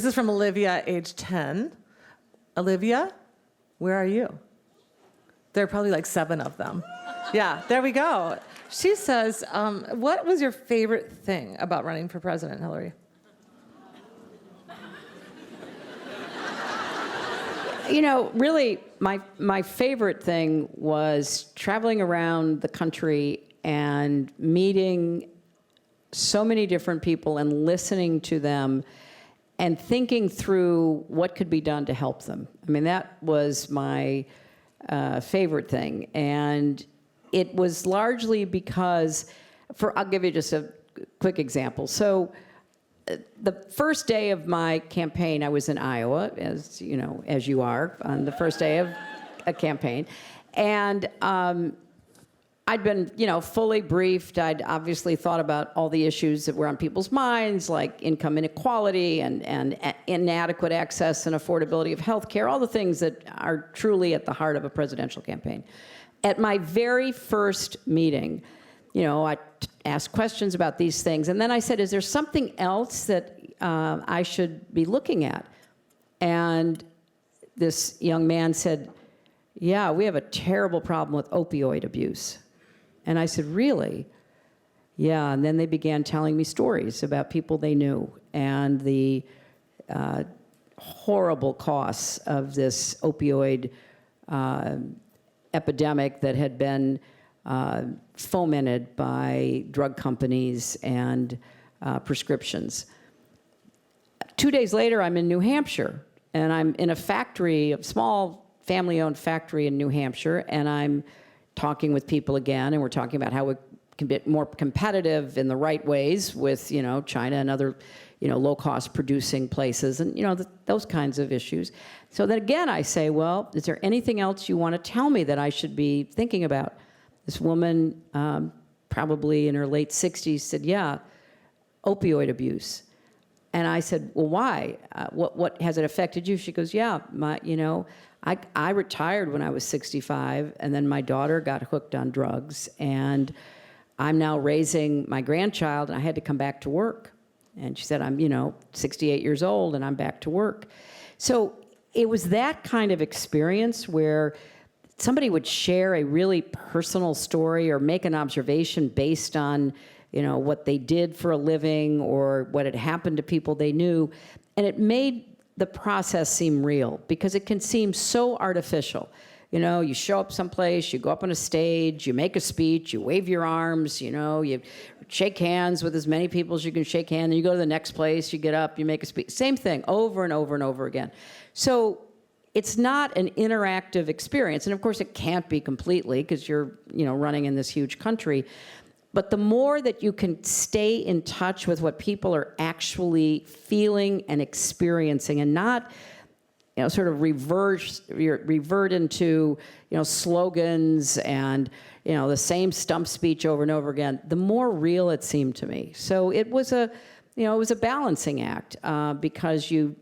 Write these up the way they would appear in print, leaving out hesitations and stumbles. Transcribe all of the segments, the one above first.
is from Olivia, age 10. Olivia, where are you? There are probably like 7 of them. Yeah, there we go. She says, what was your favorite thing about running for president, Hillary? You know, really, my favorite thing was traveling around the country and meeting so many different people and listening to them and thinking through what could be done to help them. I mean, that was my favorite thing. And it was largely because, I'll give you just a quick example. So the first day of my campaign, I was in Iowa, as you know, as you are, on the first day of a campaign. And I'd been, fully briefed. I'd obviously thought about all the issues that were on people's minds, like income inequality and inadequate access and affordability of health care, all the things that are truly at the heart of a presidential campaign. At my very first meeting, I asked questions about these things. And then I said, is there something else that I should be looking at? And this young man said, yeah, we have a terrible problem with opioid abuse. And I said, really? Yeah, and then they began telling me stories about people they knew and the horrible costs of this opioid epidemic that had been fomented by drug companies and prescriptions. 2 days later, I'm in New Hampshire, and I'm in a factory, a small family-owned factory in New Hampshire, and I'm talking with people again, and we're talking about how we can be more competitive in the right ways with, China and other, low-cost producing places, and, those kinds of issues. So then again, I say, well, is there anything else you want to tell me that I should be thinking about? This woman, probably in her late 60s, said, yeah, opioid abuse. And I said, well, why? What has it affected you? She goes, yeah, I retired when I was 65, and then my daughter got hooked on drugs, and I'm now raising my grandchild, and I had to come back to work. And she said, I'm, 68 years old, and I'm back to work. So it was that kind of experience where somebody would share a really personal story or make an observation based on, what they did for a living or what had happened to people they knew, and it made the process seem real, because it can seem so artificial. You show up someplace, you go up on a stage, you make a speech, you wave your arms, you shake hands with as many people as you can shake hands, and you go to the next place, you get up, you make a speech. Same thing over and over and over again. So it's not an interactive experience. And of course, it can't be completely, because you're, running in this huge country. But the more that you can stay in touch with what people are actually feeling and experiencing, and not, sort of revert into, slogans and, the same stump speech over and over again, the more real it seemed to me. So it was a balancing act, because you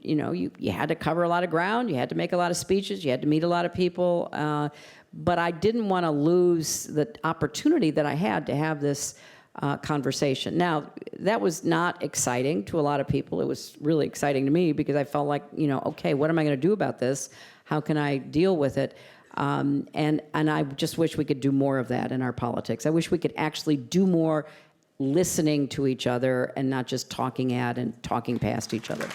had to cover a lot of ground, you had to make a lot of speeches, you had to meet a lot of people, but I didn't want to lose the opportunity that I had to have this conversation. Now, that was not exciting to a lot of people. It was really exciting to me, because I felt like, okay, what am I going to do about this? How can I deal with it? And I just wish we could do more of that in our politics. I wish we could actually do more listening to each other and not just talking at and talking past each other.